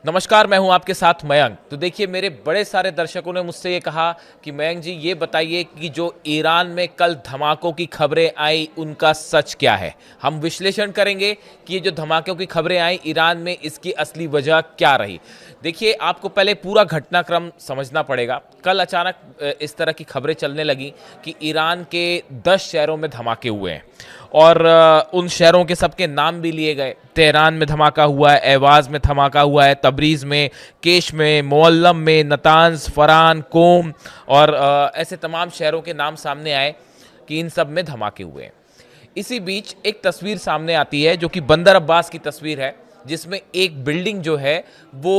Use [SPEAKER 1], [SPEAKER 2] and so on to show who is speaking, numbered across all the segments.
[SPEAKER 1] नमस्कार, मैं हूं आपके साथ मयंक। तो देखिए, मेरे बड़े सारे दर्शकों ने मुझसे ये कहा कि मयंक जी ये बताइए कि जो ईरान में कल धमाकों की खबरें आई उनका सच क्या है। हम विश्लेषण करेंगे कि ये जो धमाकों की खबरें आई ईरान में, इसकी असली वजह क्या रही। देखिए, आपको पहले पूरा घटनाक्रम समझना पड़ेगा। कल अचानक इस तरह की खबरें चलने लगी कि ईरान के 10 शहरों में धमाके हुए हैं और उन शहरों के सबके नाम भी लिए गए। तेहरान में धमाका हुआ है, एवाज में धमाका हुआ है, तबरीज़ में, केश में, मुअल्लम में, नतांज, फरान, कोम और ऐसे तमाम शहरों के नाम सामने आए कि इन सब में धमाके हुए हैं। इसी बीच एक तस्वीर सामने आती है जो कि बंदर अब्बास की तस्वीर है, जिसमें एक बिल्डिंग जो है वो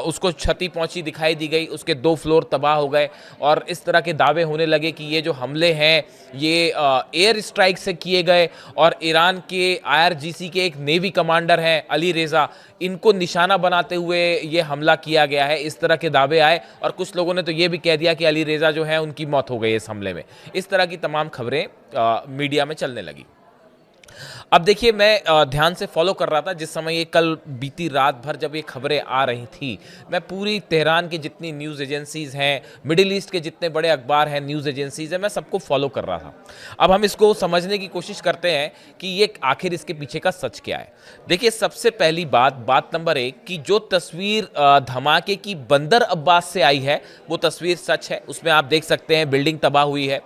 [SPEAKER 1] उसको क्षति पहुंची दिखाई दी गई, उसके 2 फ्लोर तबाह हो गए और इस तरह के दावे होने लगे कि ये जो हमले हैं ये एयर स्ट्राइक से किए गए और ईरान के आईआरजीसी के एक नेवी कमांडर हैं अली रेज़ा, इनको निशाना बनाते हुए ये हमला किया गया है। इस तरह के दावे आए और कुछ लोगों ने तो ये भी कह दिया कि अली रेज़ा जो है उनकी मौत हो गई इस हमले में। इस तरह की तमाम खबरें मीडिया में चलने लगी। अब देखिए, मैं ध्यान से फॉलो कर रहा था जिस समय ये कल बीती रात भर जब ये खबरें आ रही थी। मैं पूरी तेहरान की जितनी न्यूज़ एजेंसीज़ हैं, मिडिल ईस्ट के जितने बड़े अखबार हैं, न्यूज़ एजेंसीज़ हैं, मैं सबको फॉलो कर रहा था। अब हम इसको समझने की कोशिश करते हैं कि ये आखिर इसके पीछे का सच क्या है। देखिए, सबसे पहली बात नंबर 1 कि जो तस्वीर धमाके की बंदर अब्बास से आई है वो तस्वीर सच है। उसमें आप देख सकते हैं बिल्डिंग तबाह हुई है,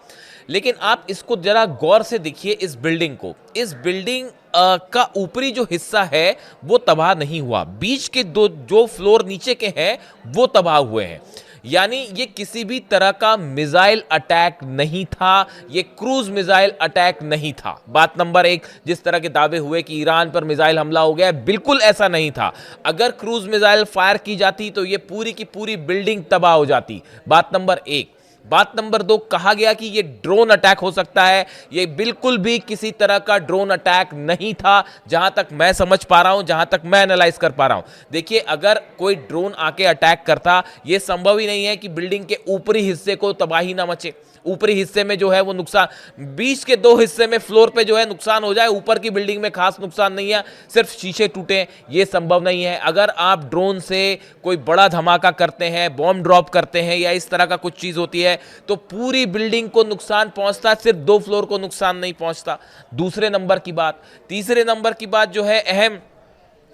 [SPEAKER 1] लेकिन आप इसको जरा गौर से देखिए। इस बिल्डिंग को, इस बिल्डिंग का ऊपरी जो हिस्सा है वो तबाह नहीं हुआ। बीच के जो फ्लोर नीचे के हैं वो तबाह हुए हैं। यानी ये किसी भी तरह का मिसाइल अटैक नहीं था, ये क्रूज मिसाइल अटैक नहीं था। बात नंबर 1, जिस तरह के दावे हुए कि ईरान पर मिसाइल हमला हो गया, बिल्कुल ऐसा नहीं था। अगर क्रूज मिसाइल फायर की जाती तो ये पूरी की पूरी बिल्डिंग तबाह हो जाती। बात नंबर 1। बात नंबर 2, कहा गया कि ये ड्रोन अटैक हो सकता है। ये बिल्कुल भी किसी तरह का ड्रोन अटैक नहीं था, जहां तक मैं समझ पा रहा हूं, जहां तक मैं एनालाइज कर पा रहा हूं। देखिए, अगर कोई ड्रोन आके अटैक करता, यह संभव ही नहीं है कि बिल्डिंग के ऊपरी हिस्से को तबाही ना मचे। ऊपरी हिस्से में जो है वो नुकसान, बीच के 2 हिस्से में फ्लोर पे जो है नुकसान हो जाए, ऊपर की बिल्डिंग में खास नुकसान नहीं है, सिर्फ शीशे टूटे, ये संभव नहीं है। अगर आप ड्रोन से कोई बड़ा धमाका करते हैं, बॉम्ब ड्रॉप करते हैं या इस तरह का कुछ चीज होती है तो पूरी बिल्डिंग को नुकसान पहुंचता, सिर्फ 2 फ्लोर को नुकसान नहीं पहुंचता। दूसरे नंबर की बात। तीसरे नंबर की बात जो है अहम,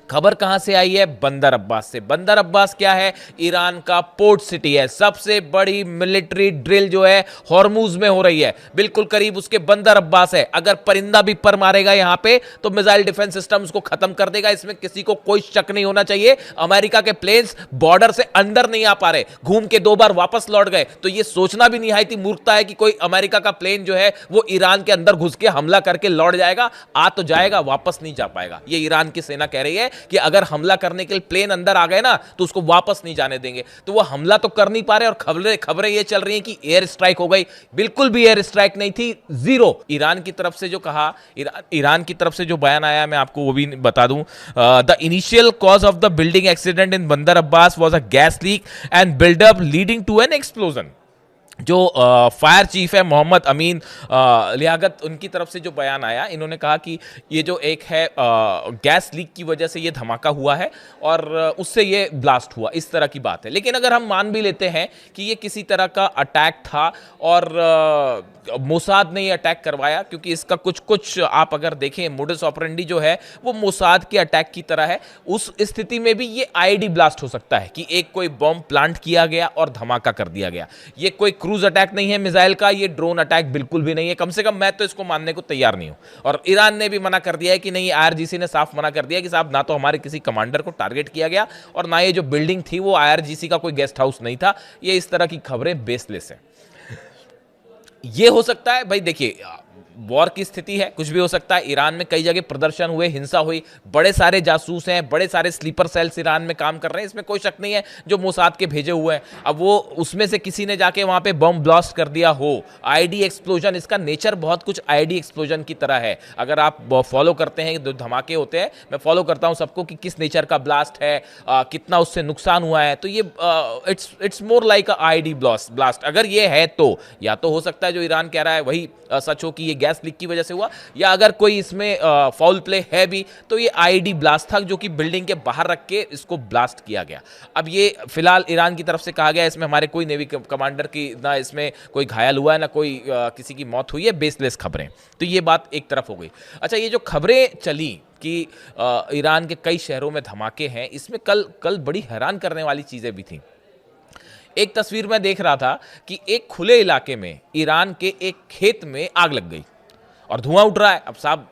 [SPEAKER 1] खबर कहां से आई है? बंदर अब्बास से। बंदर अब्बास क्या है? ईरान का पोर्ट सिटी है। सबसे बड़ी मिलिट्री ड्रिल जो है हॉर्मूज में हो रही है, बिल्कुल करीब उसके बंदर अब्बास है। अगर परिंदा भी पर मारेगा यहां पे तो मिसाइल डिफेंस सिस्टम उसको खत्म कर देगा, इसमें किसी को कोई शक नहीं होना चाहिए। अमेरिका के प्लेन्स बॉर्डर से अंदर नहीं आ पा रहे, घूम के 2 बार वापस लौट गए। तो ये सोचना भी निहायती मूर्खता है कि कोई अमेरिका का प्लेन जो है वो ईरान के अंदर घुस के हमला करके लौट जाएगा। आ तो जाएगा, वापस नहीं जा पाएगा। ये ईरान की सेना कह रही है कि अगर हमला करने के लिए प्लेन अंदर आ गए ना तो उसको वापस नहीं जाने देंगे। तो वो हमला तो कर नहीं पा रहे और खबरें ये चल रही हैं कि एयर स्ट्राइक हो गई। बिल्कुल भी एयर स्ट्राइक नहीं थी, जीरो। ईरान की तरफ से जो कहा, ईरान की तरफ से जो बयान आया, मैं आपको वो भी बता दूं। The initial cause of the building accident in Bandar Abbas was a gas leak and buildup leading to an explosion. जो फायर चीफ है मोहम्मद अमीन लियाकत, उनकी तरफ से जो बयान आया, इन्होंने कहा कि ये जो एक है गैस लीक की वजह से ये धमाका हुआ है और उससे ये ब्लास्ट हुआ, इस तरह की बात है। लेकिन अगर हम मान भी लेते हैं कि ये किसी तरह का अटैक था और मोसाद ने ये अटैक करवाया, क्योंकि इसका कुछ आप अगर देखें मोडस ऑपरेंडी जो है वो मोसाद के अटैक की तरह है, उस स्थिति में भी ये आईडी ब्लास्ट हो सकता है कि एक कोई बॉम्ब प्लांट किया गया और धमाका कर दिया गया। ये कोई क्रूज अटैक नहीं है मिसाइल का, ये ड्रोन अटैक बिल्कुल भी नहीं है। कम से कम मैं तो इसको मानने को तैयार नहीं हूं। और ईरान ने भी मना कर दिया है कि नहीं, आईआरजीसी ने साफ मना कर दिया कि साहब ना तो हमारे किसी कमांडर को टारगेट किया गया और ना ये जो बिल्डिंग थी वो आईआरजीसी का कोई गेस्ट हाउस नहीं था। ये इस तरह की खबरें बेसलेस हैं। ये हो सकता है भाई, देखिए वॉर की स्थिति है, कुछ भी हो सकता है। ईरान में कई जगह प्रदर्शन हुए, हिंसा हुई, बड़े सारे जासूस हैं, बड़े सारे स्लीपर सेल्स ईरान में काम कर रहे हैं, इसमें कोई शक नहीं है, जो मोसाद के भेजे हुए हैं। अब वो उसमें से किसी ने जाके वहां पे बम ब्लास्ट कर दिया हो, आईडी एक्सप्लोजन, इसका नेचर बहुत कुछ आईडी एक्सप्लोजन की तरह है। अगर आप फॉलो करते हैं, जो धमाके होते हैं, मैं फॉलो करता हूं सबको कि किस नेचर का ब्लास्ट है, कितना उससे नुकसान हुआ है, तो ये it's more like ID blast. अगर ये है तो या तो हो सकता है जो ईरान कह रहा है वही सच हो कि ये गैस गैस लीक की वजह से हुआ, या अगर कोई इसमें फाउल प्ले है भी तो ये आईईडी ब्लास्ट था जो कि बिल्डिंग के बाहर रख के इसको ब्लास्ट किया गया। अब ये फिलहाल ईरान की तरफ से कहा गया इसमें हमारे कोई नेवी कमांडर की ना इसमें कोई घायल हुआ है ना कोई किसी की मौत हुई है, बेसलेस खबरें। तो ये बात एक तरफ हो गई। अच्छा, ये जो खबरें चली कि ईरान के कई शहरों में धमाके हैं, इसमें कल बड़ी हैरान करने वाली चीजें भी थी। एक तस्वीर में देख रहा था कि एक खुले इलाके में ईरान के एक खेत में आग लग गई और धुआं उठ रहा है। अब साहब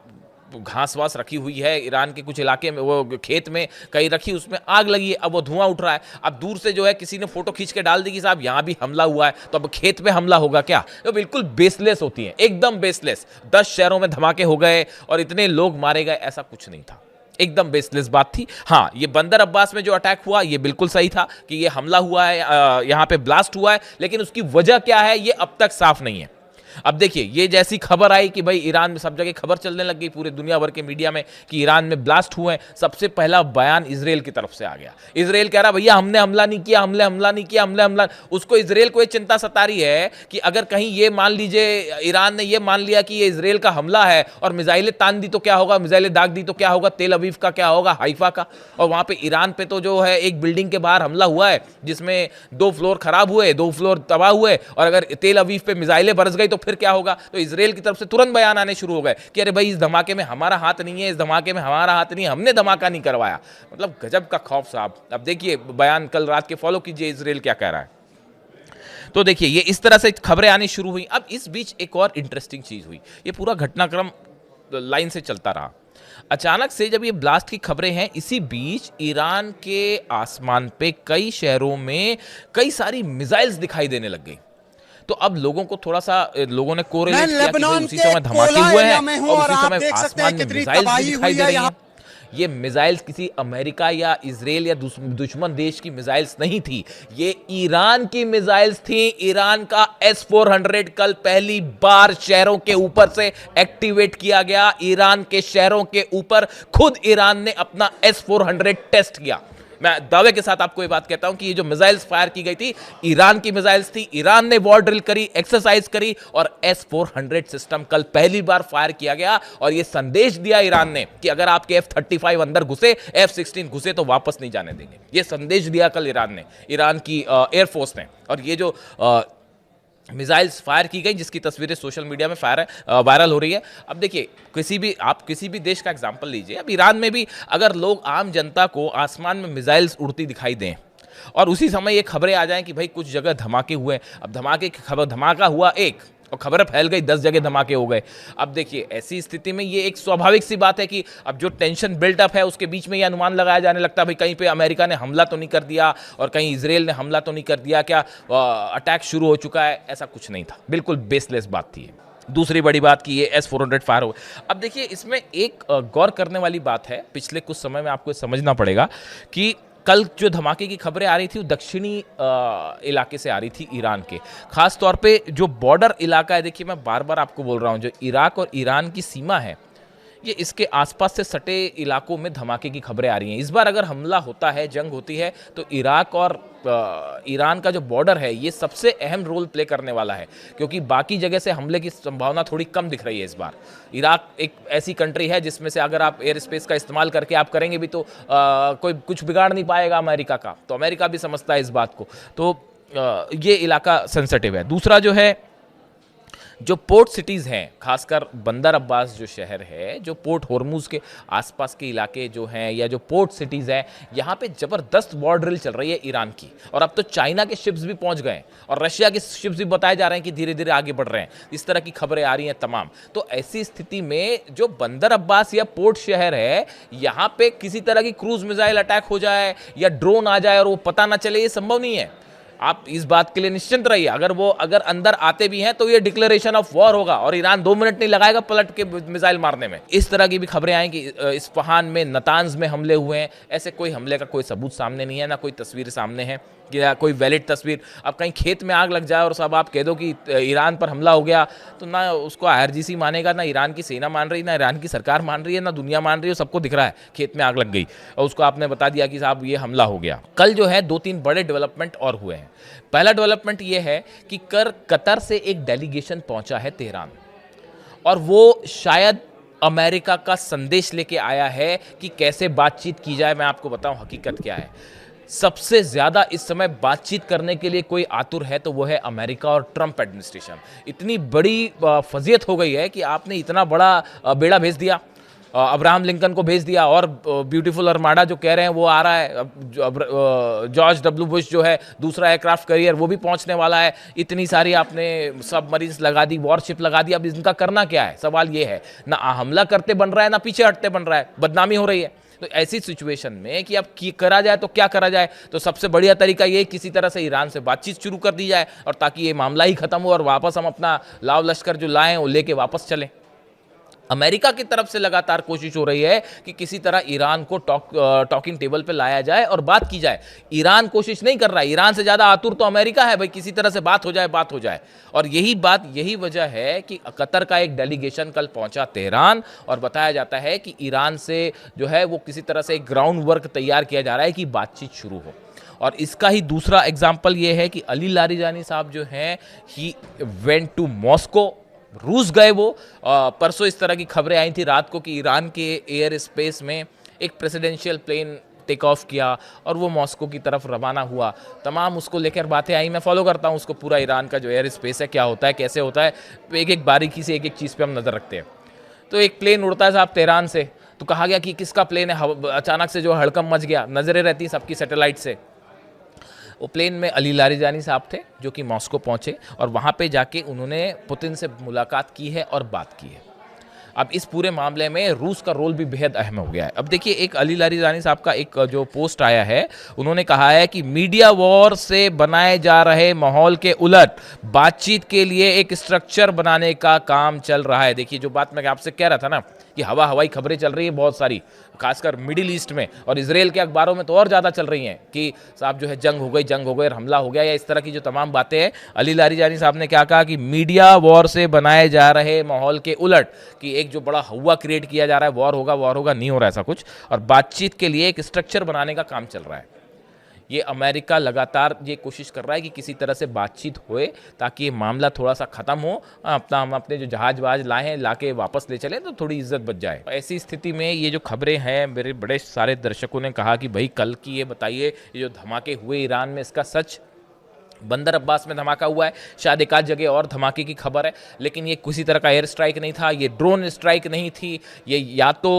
[SPEAKER 1] घास वास रखी हुई है ईरान के कुछ इलाके में, वो खेत में कहीं रखी, उसमें आग लगी है, अब वो धुआं उठ रहा है। अब दूर से जो है किसी ने फोटो खींच के डाल दी कि साहब यहां भी हमला हुआ है, तो अब खेत में हमला होगा क्या? तो बिल्कुल बेसलेस होती है, एकदम बेसलेस। 10 शहरों में धमाके हो गए और इतने लोग मारे गए, ऐसा कुछ नहीं था, एकदम बेसलेस बात थी। हाँ, ये बंदर अब्बास में जो अटैक हुआ ये बिल्कुल सही था कि ये हमला हुआ है, यहां पे ब्लास्ट हुआ है, लेकिन उसकी वजह क्या है ये अब तक साफ नहीं है। अब देखिए, ये जैसी खबर आई कि भाई ईरान में सब जगह खबर चलने लग गई पूरे दुनिया भर के मीडिया में कि ईरान में ब्लास्ट हुए हैं, सबसे पहला बयान इजराइल की तरफ से आ गया। इजराइल कह रहा भैया हमने हमला नहीं किया, हमला नहीं किया, हमला। उसको इजराइल को ये चिंता सता रही है कि अगर कहीं ये मान लीजिए ईरान ने ये मान लिया कि ये इजराइल का हमला है और मिसाइलें तान दी तो क्या होगा, मिसाइलें दाग दी तो क्या होगा, तेल अवीव का क्या होगा, हाइफा का। और वहां पे ईरान पे तो जो है एक बिल्डिंग के बाहर हमला हुआ है जिसमें 2 फ्लोर खराब हुए, 2 फ्लोर तबाह हुए, और अगर तेल अवीव पे मिसाइलें बरस गई तो फिर क्या होगा। तो इजराइल की तरफ से तुरंत बयान आने शुरू हो गए कि अरे भाई इस धमाके में हमारा हाथ नहीं है, इस धमाके में हमारा हाथ नहीं है, हमने धमाका नहीं करवाया। मतलब गजब का खौफ साहब। अब देखिए बयान कल रात के फॉलो कीजिए इजराइल क्या कह रहा है। तो देखिए ये इस तरह से खबरें आनी शुरू हुई। अब इस बीच एक और इंटरेस्टिंग चीज हुई, ये पूरा घटनाक्रम लाइन से चलता रहा। अचानक से जब ये ब्लास्ट की खबरें हैं, इसी बीच ईरान के आसमान पे कई शहरों में कई सारी मिसाइल्स दिखाई देने लग गई। तो अब लोगों को थोड़ा सा लोगों ने कोरिलेट किया कि उसी समय धमाके हुए हैं और उसी समय आसमान में मिसाइल्स भी दिखाई दे रही हैं। ये मिसाइल्स किसी अमेरिका या इजराइल या दुश्मन देश की मिसाइल्स नहीं थी, ये ईरान की मिसाइल्स थी। ईरान का S-400 कल पहली बार शहरों के ऊपर से एक्टिवेट किया गया। ईरान के शहरों के ऊपर खुद ईरान ने अपना S-400 टेस्ट किया। मैं दावे के साथ आपको ये बात कहता हूं कि ये जो मिसाइल्स फायर की गई थी ईरान की मिसाइल्स थी। ईरान ने वॉर ड्रिल करी, एक्सरसाइज करी और S-400 सिस्टम कल पहली बार फायर किया गया। और ये संदेश दिया ईरान ने कि अगर आपके F-35 अंदर घुसे, F-16 घुसे तो वापस नहीं जाने देंगे। ये संदेश दिया कल ईरान ने, ईरान की एयरफोर्स ने। और ये जो मिसाइल्स फायर की गई जिसकी तस्वीरें सोशल मीडिया में वायरल हो रही है। अब देखिए, आप किसी भी देश का एग्जांपल लीजिए, अब ईरान में भी अगर लोग आम जनता को आसमान में मिसाइल्स उड़ती दिखाई दें और उसी समय ये खबरें आ जाएं कि भाई कुछ जगह धमाके हुए, अब धमाके की खबर, धमाका हुआ एक और खबर फैल गई 10 जगह धमाके हो गए। अब देखिए ऐसी स्थिति में ये एक स्वाभाविक सी बात है कि अब जो टेंशन बिल्टअप है उसके बीच में ये अनुमान लगाया जाने लगता है भाई कहीं पे अमेरिका ने हमला तो नहीं कर दिया और कहीं इजराइल ने हमला तो नहीं कर दिया, क्या अटैक शुरू हो चुका है। ऐसा कुछ नहीं था, बिल्कुल बेसलेस बात थी। दूसरी बड़ी बात कि ये S-400 फायर हो। अब देखिए इसमें एक गौर करने वाली बात है, पिछले कुछ समय में आपको समझना पड़ेगा कि कल जो धमाके की खबरें आ रही थी वो दक्षिणी इलाके से आ रही थी ईरान के, खास तौर पे जो बॉर्डर इलाका है। देखिए मैं बार बार आपको बोल रहा हूँ, जो इराक और ईरान की सीमा है, ये इसके आसपास से सटे इलाकों में धमाके की खबरें आ रही हैं। इस बार अगर हमला होता है, जंग होती है, तो इराक और ईरान का जो बॉर्डर है ये सबसे अहम रोल प्ले करने वाला है, क्योंकि बाकी जगह से हमले की संभावना थोड़ी कम दिख रही है इस बार। इराक एक ऐसी कंट्री है जिसमें से अगर आप एयर स्पेस का इस्तेमाल करके आप करेंगे भी तो कोई कुछ बिगाड़ नहीं पाएगा अमेरिका का, तो अमेरिका भी समझता है इस बात को। तो ये इलाका सेंसिटिव है। दूसरा जो है, जो पोर्ट सिटीज़ हैं, खासकर बंदर अब्बास जो शहर है, जो पोर्ट होर्मुज के आसपास के इलाके जो हैं या जो पोर्ट सिटीज़ हैं, यहाँ पे ज़बरदस्त वॉर ड्रिल चल रही है ईरान की। और अब तो चाइना के शिप्स भी पहुँच गए और रशिया के शिप्स भी बताए जा रहे हैं कि धीरे धीरे आगे बढ़ रहे हैं। इस तरह की खबरें आ रही हैं तमाम। तो ऐसी स्थिति में जो बंदर अब्बास या पोर्ट शहर है, यहाँ पे किसी तरह की क्रूज मिसाइल अटैक हो जाए या ड्रोन आ जाए और वो पता ना चले, ये संभव नहीं है। आप इस बात के लिए निश्चिंत रहिए, अगर अंदर आते भी हैं तो ये डिक्लेरेशन ऑफ वॉर होगा और ईरान 2 मिनट नहीं लगाएगा पलट के मिसाइल मारने में। इस तरह की भी खबरें आई कि इस्फहान में, नतांज में हमले हुए हैं। ऐसे कोई हमले का कोई सबूत सामने नहीं है, ना कोई तस्वीर सामने है या कोई वैलिड तस्वीर। अब कहीं खेत में आग लग जाए और सब आप कह दो कि ईरान पर हमला हो गया, तो ना उसको IRGC मानेगा, ना ईरान की सेना मान रही, ना ईरान की सरकार मान रही है, ना दुनिया मान रही है। सबको दिख रहा है खेत में आग लग गई और उसको आपने बता दिया कि साहब ये हमला हो गया। कल जो है 2-3 बड़े डेवलपमेंट और हुए हैं। पहला डेवलपमेंट ये है कि कतर से एक डेलीगेशन पहुंचा है तेहरान और वो शायद अमेरिका का संदेश लेके आया है कि कैसे बातचीत की जाए। मैं आपको बताऊं हकीकत क्या है। सबसे ज़्यादा इस समय बातचीत करने के लिए कोई आतुर है तो वो है अमेरिका और ट्रंप एडमिनिस्ट्रेशन। इतनी बड़ी फजीयत हो गई है कि आपने इतना बड़ा बेड़ा भेज दिया, अब्राहम लिंकन को भेज दिया, और ब्यूटीफुल आर्माडा जो कह रहे हैं वो आ रहा है। अब जॉर्ज डब्ल्यू बुश जो है दूसरा एयरक्राफ्ट कैरियर वो भी पहुंचने वाला है। इतनी सारी आपने सबमरीन्स लगा दी, वॉरशिप लगा दी। अब इनका करना क्या है, सवाल ये है। ना हमला करते बन रहा है, ना पीछे हटते बन रहा है, बदनामी हो रही है। तो ऐसी सिचुएशन में कि अब करा जाए तो क्या करा जाए, तो सबसे बढ़िया तरीका ये किसी तरह से ईरान से बातचीत शुरू कर दी जाए, और ताकि ये मामला ही खत्म हो और वापस हम अपना लाव लश्कर जो लाएं वो लेके वापस चलें। अमेरिका की तरफ से लगातार कोशिश हो रही है कि किसी तरह ईरान को टॉकिंग टेबल पे लाया जाए और बात की जाए। ईरान कोशिश नहीं कर रहा है, ईरान से ज़्यादा आतुर तो अमेरिका है, भाई किसी तरह से बात हो जाए, बात हो जाए। और यही वजह है कि कतर का एक डेलीगेशन कल पहुंचा तेहरान, और बताया जाता है कि ईरान से जो है वो किसी तरह से एक ग्राउंड वर्क तैयार किया जा रहा है कि बातचीत शुरू हो। और इसका ही दूसरा एग्जाम्पल ये है कि अली लारिजानी साहब जो हैं, ही वेंट टू मॉस्को, रूस गए वो। परसों इस तरह की खबरें आई थी रात को कि ईरान के एयर स्पेस में एक प्रेसिडेंशियल प्लेन टेक ऑफ किया और वो मॉस्को की तरफ रवाना हुआ। तमाम उसको लेकर बातें आई। मैं फॉलो करता हूँ उसको पूरा, ईरान का जो एयर स्पेस है क्या होता है, कैसे होता है, एक एक बारीकी से एक एक चीज़ पे हम नज़र रखते हैं। तो एक प्लेन उड़ता है साहब तेहरान से, तो कहा गया कि किसका प्लेन है। अचानक से जो हड़कंप मच गया, नज़रें रहती हैं सबकी सैटेलाइट से। वो प्लेन में अली लारिजानी साहब थे जो कि मॉस्को पहुंचे, और वहां पे जाके उन्होंने पुतिन से मुलाकात की है और बात की है। अब इस पूरे मामले में रूस का रोल भी बेहद अहम हो गया है। अब देखिए, एक अली लारिजानी साहब का एक जो पोस्ट आया है, उन्होंने कहा है कि मीडिया वॉर से बनाए जा रहे माहौल के उलट बातचीत के लिए एक स्ट्रक्चर बनाने का काम चल रहा है। देखिए, जो बात मैं आपसे कह रहा था ना कि हवाई खबरें चल रही है बहुत सारी, खासकर मिडिल ईस्ट में, और इसराइल के अखबारों में तो और ज़्यादा चल रही हैं कि साहब जो है जंग हो गई, हमला हो गया, या इस तरह की जो तमाम बातें हैं। अली लारिजानी साहब ने क्या कहा कि मीडिया वॉर से बनाए जा रहे माहौल के उलट, कि एक जो बड़ा हवा क्रिएट किया जा रहा है, वॉर होगा, नहीं हो रहा ऐसा कुछ, और बातचीत के लिए एक स्ट्रक्चर बनाने का काम चल रहा है। ये अमेरिका लगातार ये कोशिश कर रहा है कि किसी तरह से बातचीत होए ताकि ये मामला थोड़ा सा ख़त्म हो, हम अपने जो जहाज वहाज लाए हैं लाके वापस ले चलें तो थोड़ी इज्जत बच जाए। ऐसी स्थिति में ये जो खबरें हैं, मेरे बड़े सारे दर्शकों ने कहा कि भाई कल की ये बताइए, ये जो धमाके हुए ईरान में, इसका सच। बंदर अब्बास में धमाका हुआ है, शायद एक आध जगह और धमाके की खबर है, लेकिन ये किसी तरह का एयर स्ट्राइक नहीं था, ये ड्रोन स्ट्राइक नहीं थी, ये या तो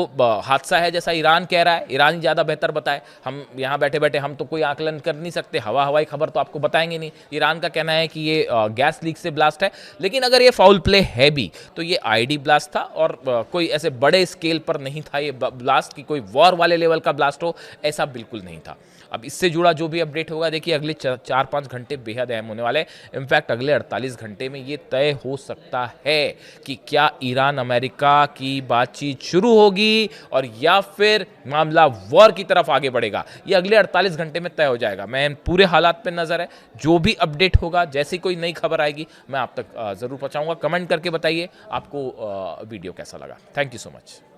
[SPEAKER 1] हादसा है जैसा ईरान कह रहा है। ईरान ही ज़्यादा बेहतर बताए, हम यहाँ बैठे बैठे हम तो कोई आकलन कर नहीं सकते, हवाई खबर तो आपको बताएंगे नहीं। ईरान का कहना है कि ये गैस लीक से ब्लास्ट है, लेकिन अगर ये फाउल प्ले है भी तो ये आईडी ब्लास्ट था, और कोई ऐसे बड़े स्केल पर नहीं था ये ब्लास्ट, कि कोई वॉर वाले लेवल का ब्लास्ट हो, ऐसा बिल्कुल नहीं था। अब इससे जुड़ा जो भी अपडेट होगा, देखिए अगले 4-5 घंटे बेहद अहम होने वाले। इनफैक्ट अगले 48 घंटे में ये तय हो सकता है कि क्या ईरान अमेरिका की बातचीत शुरू होगी और या फिर मामला वॉर की तरफ आगे बढ़ेगा। ये अगले 48 घंटे में तय हो जाएगा। मैं पूरे हालात पे नजर है, जो भी अपडेट होगा, जैसी कोई नई खबर आएगी मैं आप तक जरूर पहुंचाऊंगा। कमेंट करके बताइए आपको वीडियो कैसा लगा। Thank you so much.